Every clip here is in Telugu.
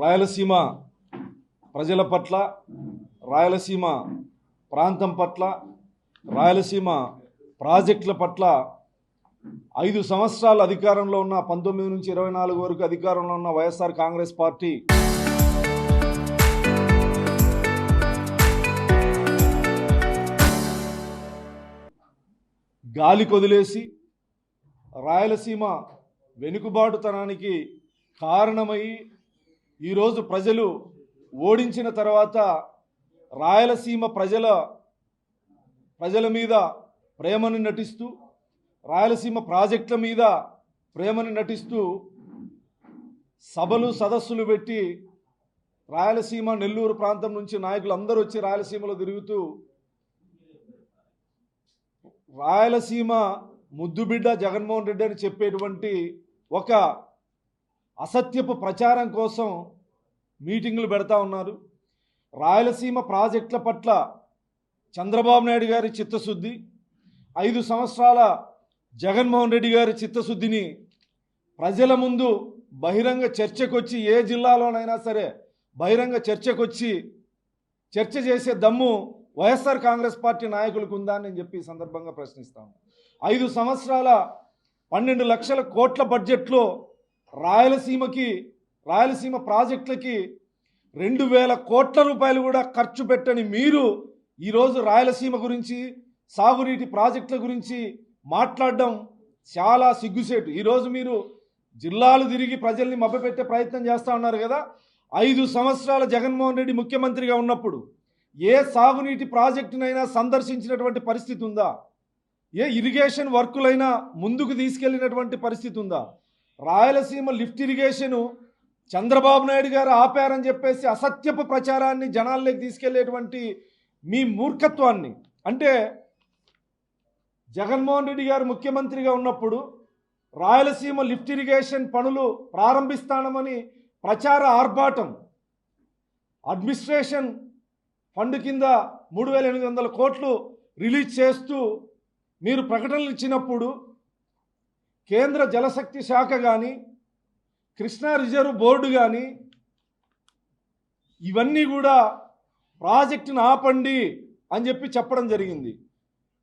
రాయలసీమ ప్రజల పట్ల, రాయలసీమ ప్రాంతం పట్ల, రాయలసీమ ప్రాజెక్టుల పట్ల 5 సంవత్సరాలు అధికారంలో ఉన్న 19 నుంచి 24 వరకు అధికారంలో ఉన్న వైఎస్ఆర్ కాంగ్రెస్ పార్టీ గాలి కొదిలేసి రాయలసీమ వెనుకబాటుతనానికి కారణమై ఈరోజు ప్రజలు ఓడించిన తర్వాత రాయలసీమ ప్రజల మీద ప్రేమను నటిస్తూ, రాయలసీమ ప్రాజెక్టుల మీద ప్రేమను నటిస్తూ సభలు సదస్సులు పెట్టి రాయలసీమ నెల్లూరు ప్రాంతం నుంచి నాయకులు అందరూ వచ్చి రాయలసీమలో తిరుగుతూ రాయలసీమ ముద్దుబిడ్డ జగన్మోహన్ రెడ్డి అని చెప్పేటువంటి ఒక అసత్యపు ప్రచారం కోసం మీటింగులు పెడతా ఉన్నారు. రాయలసీమ ప్రాజెక్టుల పట్ల చంద్రబాబు నాయుడు గారి చిత్తశుద్ధి, 5 సంవత్సరాల జగన్మోహన్ రెడ్డి గారి చిత్తశుద్ధిని ప్రజల ముందు బహిరంగ చర్చకొచ్చి, ఏ జిల్లాలోనైనా సరే బహిరంగ చర్చకొచ్చి చర్చ చేసే దమ్ము వైఎస్ఆర్ కాంగ్రెస్ పార్టీ నాయకులకు ఉందా అని నేను చెప్పి ఈ సందర్భంగా ప్రశ్నిస్తాను. 5 సంవత్సరాల 12 లక్షల కోట్ల బడ్జెట్లో రాయలసీమ ప్రాజెక్టులకి 2000 కోట్ల రూపాయలు కూడా ఖర్చు పెట్టని మీరు ఈరోజు రాయలసీమ గురించి, సాగునీటి ప్రాజెక్టుల గురించి మాట్లాడడం చాలా సిగ్గుసేటు. ఈరోజు మీరు జిల్లాలు తిరిగి ప్రజల్ని మభ్యపెట్టే ప్రయత్నం చేస్తూ ఉన్నారు కదా. 5 సంవత్సరాల జగన్మోహన్ రెడ్డి ముఖ్యమంత్రిగా ఉన్నప్పుడు ఏ సాగునీటి ప్రాజెక్టునైనా సందర్శించినటువంటి పరిస్థితి ఉందా? ఏ ఇరిగేషన్ వర్కులైనా ముందుకు తీసుకెళ్లినటువంటి పరిస్థితి ఉందా? రాయలసీమ లిఫ్ట్ ఇరిగేషను చంద్రబాబు నాయుడు గారు ఆపారని చెప్పేసి అసత్యపు ప్రచారాన్ని జనాల్లోకి తీసుకెళ్లేటువంటి మీ మూర్ఖత్వాన్ని, అంటే జగన్మోహన్ రెడ్డి గారు ముఖ్యమంత్రిగా ఉన్నప్పుడు రాయలసీమ లిఫ్ట్ ఇరిగేషన్ పనులు ప్రారంభిస్తామని ప్రచార ఆర్భాటం, అడ్మినిస్ట్రేషన్ ఫండ్ కింద 3800 కోట్లు రిలీజ్ చేస్తూ మీరు ప్రకటనలు ఇచ్చినప్పుడు కేంద్ర జలశక్తి శాఖ కానీ, కృష్ణా రిజర్వ్ బోర్డు కానీ ఇవన్నీ కూడా ప్రాజెక్టును ఆపండి అని చెప్పి చెప్పడం జరిగింది.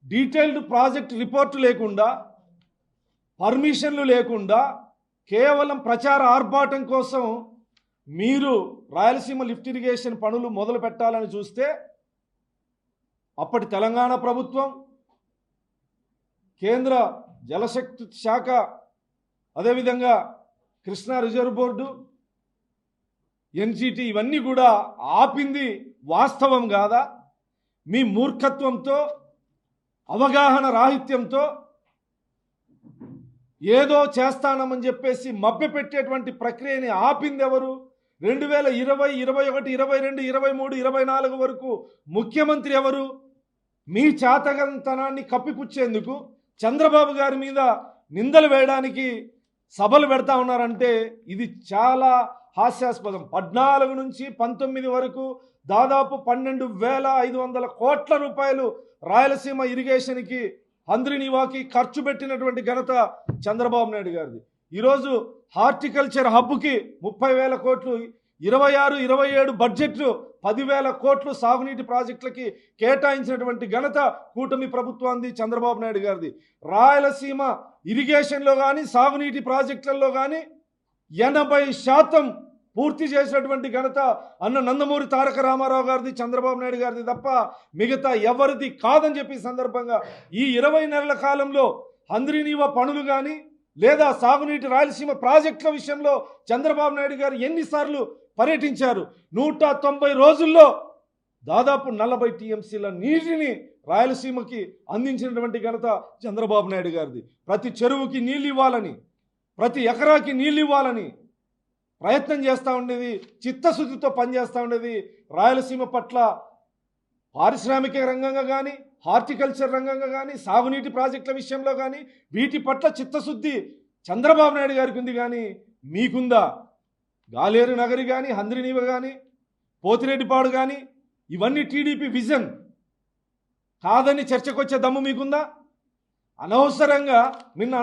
డీటెయిల్డ్ ప్రాజెక్ట్ రిపోర్టు లేకుండా, పర్మిషన్లు లేకుండా కేవలం ప్రచార ఆర్భాటం కోసం మీరు రాయలసీమ లిఫ్ట్ ఇరిగేషన్ పనులు మొదలు పెట్టాలని చూస్తే అప్పటి తెలంగాణ ప్రభుత్వం, కేంద్ర జలశక్తి శాఖ, అదేవిధంగా కృష్ణా రిజర్వ్ బోర్డు, ఎన్జిటి ఇవన్నీ కూడా ఆపింది వాస్తవం కాదా? మీ మూర్ఖత్వంతో, అవగాహన రాహిత్యంతో ఏదో చేస్తానమని చెప్పేసి మభ్యపెట్టేటువంటి ప్రక్రియని ఆపింది ఎవరు? 2020, 21, 22, 23, 24 వరకు ముఖ్యమంత్రి ఎవరు? మీ చాతగంతనాన్ని కప్పిపుచ్చేందుకు చంద్రబాబు గారి మీద నిందలు వేయడానికి సభలు పెడతా ఉన్నారంటే ఇది చాలా హాస్యాస్పదం. 14 నుంచి 19 వరకు దాదాపు 12,500 కోట్ల రూపాయలు రాయలసీమ ఇరిగేషన్కి, హంద్రినీవాకి ఖర్చు పెట్టినటువంటి ఘనత చంద్రబాబు నాయుడు గారిది. ఈరోజు హార్టికల్చర్ హబ్కి 30,000 కోట్లు, 26, 27 బడ్జెట్లు 10,000 కోట్లు సాగునీటి ప్రాజెక్టులకి కేటాయించినటువంటి ఘనత కూటమి ప్రభుత్వాన్ని, చంద్రబాబు నాయుడు గారిది. రాయలసీమ ఇరిగేషన్లో కానీ, సాగునీటి ప్రాజెక్టులలో కానీ 80% పూర్తి చేసినటువంటి ఘనత అన్న నందమూరి తారక రామారావు గారిది, చంద్రబాబు నాయుడు గారిది తప్ప మిగతా ఎవరిది కాదని చెప్పి సందర్భంగా ఈ 20 నెలల కాలంలో హంద్రినీవా పనులు కానీ, లేదా సాగునీటి రాయలసీమ ప్రాజెక్టుల విషయంలో చంద్రబాబు నాయుడు గారు ఎన్నిసార్లు పర్యటించారు? 190 రోజుల్లో దాదాపు 40 టీఎంసీల నీటిని రాయలసీమకి అందించినటువంటి ఘనత చంద్రబాబు నాయుడు గారిది. ప్రతి చెరువుకి నీళ్ళు ఇవ్వాలని, ప్రతి ఎకరాకి నీళ్ళు ఇవ్వాలని ప్రయత్నం చేస్తూ ఉండేది, చిత్తశుద్ధితో పనిచేస్తూ ఉండేది. రాయలసీమ పట్ల పారిశ్రామిక రంగంగా కానీ, హార్టికల్చర్ రంగంగా కానీ, సాగునీటి ప్రాజెక్టుల విషయంలో కానీ వీటి పట్ల చిత్తశుద్ధి చంద్రబాబు నాయుడు గారికి ఉంది కానీ మీకుందా? గాలేరు నగరి కానీ, హంద్రినీవ కానీ, పోతిరెడ్డిపాడు కానీ ఇవన్నీ టీడీపీ విజన్ కాదని చర్చకొచ్చే దమ్ము మీకుందా? అనవసరంగా నిన్న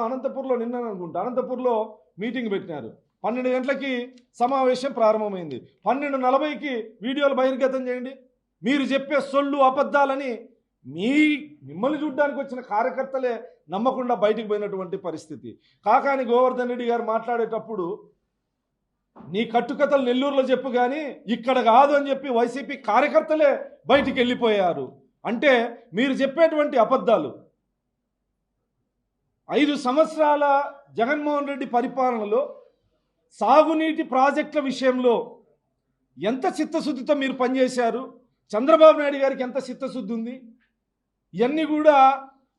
అనంతపూర్లో మీటింగ్ పెట్టినారు. 12 గంటలకి సమావేశం ప్రారంభమైంది. 12:40కి వీడియోలు బహిర్గతం చేయండి. మీరు చెప్పే సొల్లు అబద్ధాలని మిమ్మల్ని చూడ్డానికి వచ్చిన కార్యకర్తలే నమ్మకుండా బయటికి పోయినటువంటి పరిస్థితి. కాకాని గోవర్ధన్ రెడ్డి గారు మాట్లాడేటప్పుడు నీ కట్టుకథలు నెల్లూరులో చెప్పు కానీ ఇక్కడ కాదు అని చెప్పి వైసీపీ కార్యకర్తలే బయటికి వెళ్ళిపోయారు. అంటే మీరు చెప్పేటువంటి అబద్ధాలు 5 సంవత్సరాల జగన్మోహన్ రెడ్డి పరిపాలనలో సాగునీటి ప్రాజెక్టుల విషయంలో ఎంత చిత్తశుద్ధితో మీరు పనిచేశారు, చంద్రబాబు నాయుడు గారికి ఎంత చిత్తశుద్ధి ఉంది, ఇవన్నీ కూడా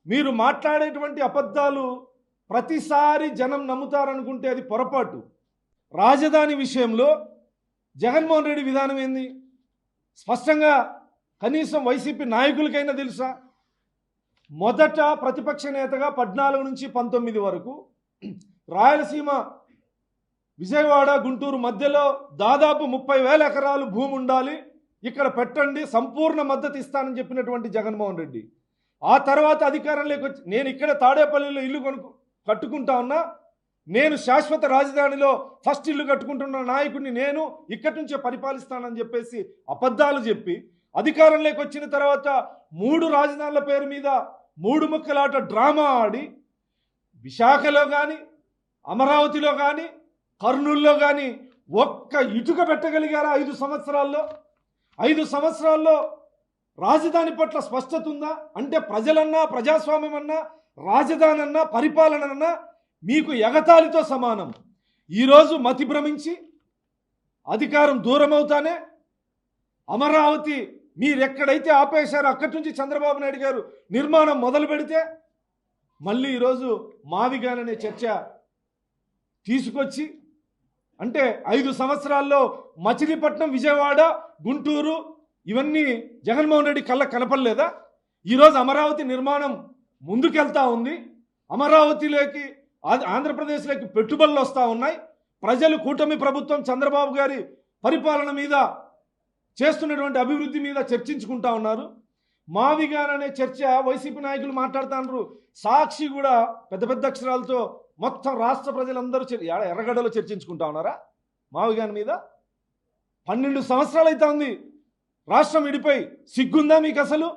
మీరు మాట్లాడేటువంటి అబద్ధాలు ప్రతిసారి జనం నమ్ముతారనుకుంటే అది పొరపాటు. రాజధాని విషయంలో జగన్మోహన్ రెడ్డి విధానం ఏంది స్పష్టంగా కనీసం వైసీపీ నాయకులకైనా తెలుసా? మొదట ప్రతిపక్ష నేతగా 14 నుంచి 19 వరకు రాయలసీమ విజయవాడ గుంటూరు మధ్యలో దాదాపు 30,000 ఎకరాలు భూమి ఉండాలి, ఇక్కడ పెట్టండి, సంపూర్ణ మద్దతు ఇస్తానని చెప్పినటువంటి జగన్మోహన్ రెడ్డి ఆ తర్వాత అధికారంలోకి వచ్చి నేను ఇక్కడ తాడేపల్లిలో ఇల్లు కట్టుకుంటా ఉన్నా, నేను శాశ్వత రాజధానిలో ఫస్ట్ ఇల్లు కట్టుకుంటున్న నాయకుడిని, నేను ఇక్కడి నుంచే పరిపాలిస్తానని చెప్పేసి అబద్ధాలు చెప్పి అధికారంలోకి వచ్చిన తర్వాత 3 రాజధానుల పేరు మీద 3 ముక్కలాట డ్రామా ఆడి విశాఖలో కానీ అమరావతిలో కానీ కర్నూలులో కానీ ఒక్క ఇటుక పెట్టగలిగారా 5 సంవత్సరాల్లో? 5 సంవత్సరాల్లో రాజధాని పట్ల స్పష్టత ఉందా? అంటే ప్రజలన్నా ప్రజాస్వామ్యం అన్నా రాజధాని అన్నా పరిపాలన అన్నా మీకు ఎగతాళితో సమానం. ఈరోజు మతి భ్రమించి అధికారం దూరం అవుతానే అమరావతి మీరెక్కడైతే ఆపేశారో అక్కడి నుంచి చంద్రబాబు నాయుడు గారు నిర్మాణం మొదలు పెడితే మళ్ళీ ఈరోజు మావిగాన్ అనే చర్చ తీసుకొచ్చి అంటే 5 సంవత్సరాల్లో మచిలీపట్నం విజయవాడ గుంటూరు ఇవన్నీ జగన్మోహన్ రెడ్డి కళ్ళ కనపడలేదా? ఈరోజు అమరావతి నిర్మాణం ముందుకెళ్తా ఉంది, అమరావతిలోకి ఆంధ్రప్రదేశ్లోకి పెట్టుబడులు వస్తూ ఉన్నాయి, ప్రజలు కూటమి ప్రభుత్వం చంద్రబాబు గారి పరిపాలన మీద చేస్తున్నటువంటి అభివృద్ధి మీద చర్చించుకుంటా ఉన్నారు. మావిగాన్ అనే చర్చ వైసీపీ నాయకులు మాట్లాడుతున్నారు. సాక్షి కూడా పెద్ద పెద్ద అక్షరాలతో మొత్తం రాష్ట్ర ప్రజలందరూ ఎర్రగడ్డలో చర్చించుకుంటా ఉన్నారా మావిగాన్ మీద? 12 సంవత్సరాలు అయితే ఉంది రాష్ట్రం విడిపోయి, సిగ్గుందా మీకు అసలు?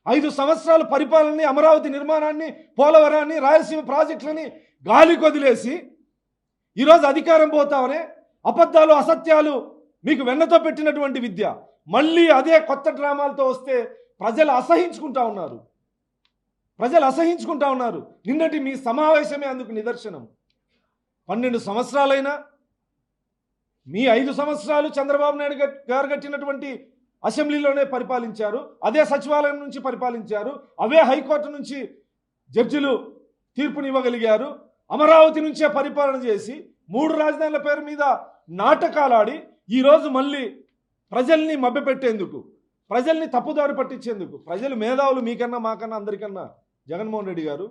5 సంవత్సరాల పరిపాలనని, అమరావతి నిర్మాణాన్ని, పోలవరాన్ని, రాయలసీమ ప్రాజెక్టులని గాలి కొదిలేసి ఈరోజు అధికారం పోతామనే అబద్ధాలు అసత్యాలు మీకు వెన్నతో పెట్టినటువంటి విద్య మళ్ళీ అదే కొత్త డ్రామాలతో వస్తే ప్రజలు అసహించుకుంటా ఉన్నారు. నిన్నటి మీ సమావేశమే అందుకు నిదర్శనం. 12 సంవత్సరాలైనా మీ 5 సంవత్సరాలు చంద్రబాబు నాయుడు గారు కట్టినటువంటి అసెంబ్లీలోనే పరిపాలించారు, అదే సచివాలయం నుంచి పరిపాలించారు, అవే హైకోర్టు నుంచి జడ్జిలు తీర్పునివ్వగలిగారు, అమరావతి నుంచే పరిపాలన చేసి 3 రాజధానుల పేరు మీద నాటకాలాడి ఈరోజు మళ్ళీ ప్రజల్ని మభ్యపెట్టేందుకు, ప్రజల్ని తప్పుదారి పట్టించేందుకు, ప్రజలు మేధావులు మీకన్నా మాకన్నా అందరికన్నా జగన్మోహన్ రెడ్డి గారు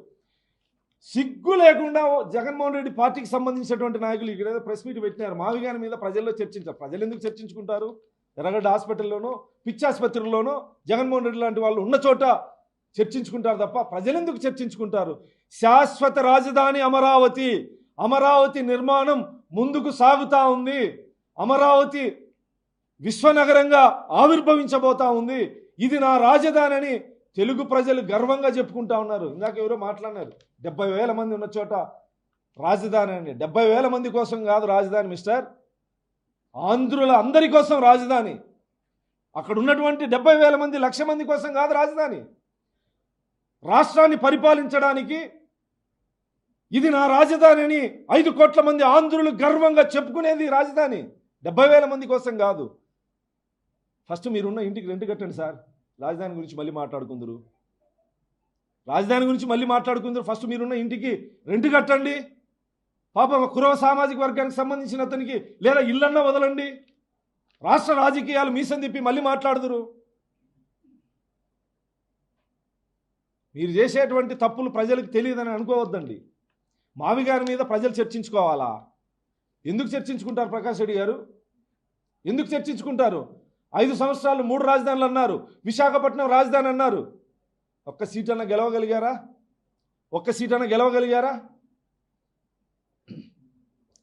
సిగ్గు లేకుండా జగన్మోహన్ రెడ్డి పార్టీకి సంబంధించినటువంటి నాయకులు ఇక్కడ ప్రెస్ మీట్ పెట్టినారు. మావిగాని మీద ప్రజల్లో చర్చించారు. ప్రజలు ఎందుకు చర్చించుకుంటారు? ఎర్రగడ్డ హాస్పిటల్లోనో పిచ్చి ఆసుపత్రుల్లోనో జగన్మోహన్ రెడ్డి లాంటి వాళ్ళు ఉన్న చోట చర్చించుకుంటారు తప్ప ప్రజలు ఎందుకు చర్చించుకుంటారు? శాశ్వత రాజధాని అమరావతి నిర్మాణం ముందుకు సాగుతూ ఉంది. అమరావతి విశ్వనగరంగా ఆవిర్భవించబోతా ఉంది. ఇది నా రాజధాని అని తెలుగు ప్రజలు గర్వంగా చెప్పుకుంటా ఉన్నారు. ఇందాక ఎవరో మాట్లాడినారు, 70,000 మంది ఉన్న చోట రాజధాని అని. 70,000 మంది కోసం కాదు రాజధాని మిస్టర్, ఆంధ్రుల అందరి కోసం రాజధాని. అక్కడ ఉన్నటువంటి 70,000 మంది 1,00,000 మంది కోసం కాదు రాజధాని. రాష్ట్రాన్ని పరిపాలించడానికి ఇది నా రాజధాని అని 5 కోట్ల మంది ఆంధ్రులు గర్వంగా చెప్పుకునేది రాజధాని. 70,000 మంది కోసం కాదు. ఫస్ట్ మీరున్న ఇంటికి రెంట్ కట్టండి సార్, రాజధాని గురించి మళ్ళీ మాట్లాడుకుందరు. ఫస్ట్ మీరున్న ఇంటికి రెంట్ కట్టండి. పాపం కురవ సామాజిక వర్గానికి సంబంధించిన అతనికి లేదా ఇల్లన్నా వదలండి. రాష్ట్ర రాజకీయాలు మీసం తిప్పి మళ్ళీ మాట్లాడుదురు. మీరు చేసేటువంటి తప్పులు ప్రజలకు తెలియదని అనుకోవద్దండి. మావిగారి మీద ప్రజలు చర్చించుకోవాలా? ఎందుకు చర్చించుకుంటారు ప్రకాష్ రెడ్డి గారు? ఎందుకు చర్చించుకుంటారు? 5 సంవత్సరాలు 3 రాజధానులు అన్నారు, విశాఖపట్నం రాజధాని అన్నారు. ఒక్క సీట్ అన్న గెలవగలిగారా?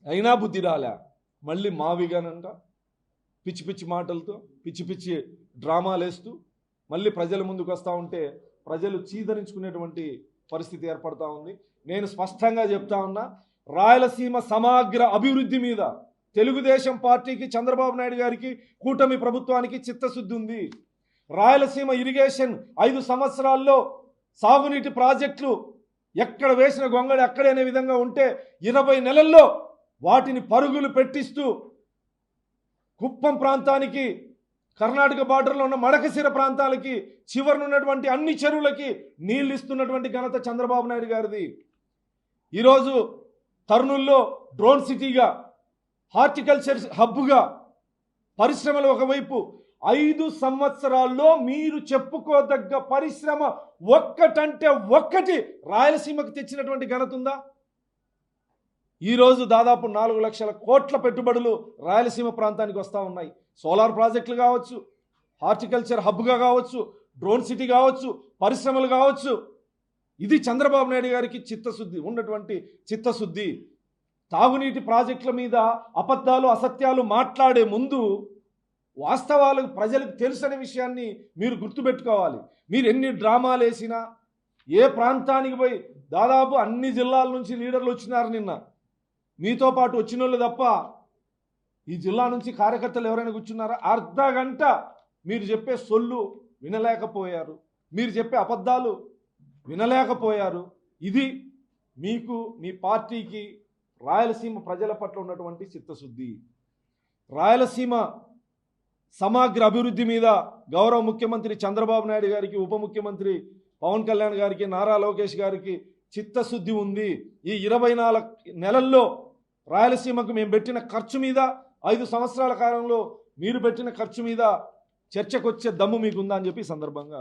అయినా బుద్ధి రాలే. మళ్ళీ మావిగానంట పిచ్చి పిచ్చి మాటలతో పిచ్చి పిచ్చి డ్రామాలు వేస్తూ మళ్ళీ ప్రజల ముందుకు వస్తూ ఉంటే ప్రజలు చీదరించుకునేటువంటి పరిస్థితి ఏర్పడతా ఉంది. నేను స్పష్టంగా చెప్తా ఉన్నా, రాయలసీమ సమగ్ర అభివృద్ధి మీద తెలుగుదేశం పార్టీకి, చంద్రబాబు నాయుడు గారికి, కూటమి ప్రభుత్వానికి చిత్తశుద్ధి ఉంది. రాయలసీమ ఇరిగేషన్ 5 సంవత్సరాల్లో సాగునీటి ప్రాజెక్టులు ఎక్కడ వేసిన గొంగళి అక్కడే అనే విధంగా ఉంటే 20 నెలల్లో వాటిని పరుగులు పెట్టిస్తూ కుప్పం ప్రాంతానికి, కర్ణాటక బార్డర్లో ఉన్న మడకశిర ప్రాంతాలకి, చివరనున్నటువంటి అన్ని చెరువులకి నీళ్ళు ఇస్తున్నటువంటి ఘనత చంద్రబాబు నాయుడు గారిది. ఈరోజు కర్నూల్లో డ్రోన్ సిటీగా, హార్టికల్చర్ హబ్గా, పరిశ్రమలు ఒకవైపు 5 సంవత్సరాల్లో మీరు చెప్పుకోదగ్గ పరిశ్రమ ఒక్కటంటే ఒక్కటి రాయలసీమకు తెచ్చినటువంటి ఘనత ఉందా? ఈరోజు దాదాపు 4 లక్షల కోట్ల పెట్టుబడులు రాయలసీమ ప్రాంతానికి వస్తూ ఉన్నాయి. సోలార్ ప్రాజెక్టులు కావచ్చు, హార్టికల్చర్ హబ్గా కావచ్చు, డ్రోన్ సిటీ కావచ్చు, పరిశ్రమలు కావచ్చు. ఇది చంద్రబాబు నాయుడు గారికి చిత్తశుద్ధి ఉన్నటువంటి చిత్తశుద్ధి. తాగునీటి ప్రాజెక్టుల మీద అబద్ధాలు, అసత్యాలు మాట్లాడే ముందు వాస్తవాలు ప్రజలకు తెలుసనే విషయాన్ని మీరు గుర్తుపెట్టుకోవాలి. మీరు ఎన్ని డ్రామాలు వేసినా, ఏ ప్రాంతానికి పోయి దాదాపు అన్ని జిల్లాల నుంచి లీడర్లు వచ్చినారు నిన్న. మీతో పాటు వచ్చిన వాళ్ళు తప్ప ఈ జిల్లా నుంచి కార్యకర్తలు ఎవరైనా కూర్చున్నారా? అర్ధ గంట మీరు చెప్పే సొల్లు వినలేకపోయారు, మీరు చెప్పే అబద్ధాలు వినలేకపోయారు. ఇది మీకు, మీ పార్టీకి, రాయలసీమ ప్రజల పట్ల ఉన్నటువంటి చిత్తశుద్ధి. రాయలసీమ సమగ్ర అభివృద్ధి మీద గౌరవ ముఖ్యమంత్రి చంద్రబాబు నాయుడు గారికి, ఉప ముఖ్యమంత్రి పవన్ కళ్యాణ్ గారికి, నారా లోకేష్ గారికి చిత్తశుద్ధి ఉంది. ఈ 24 నెలల్లో రాయలసీమకు మేము పెట్టిన ఖర్చు మీద, 5 సంవత్సరాల కాలంలో మీరు పెట్టిన ఖర్చు మీద చర్చకొచ్చే దమ్ము మీకుందా అని చెప్పి సందర్భంగా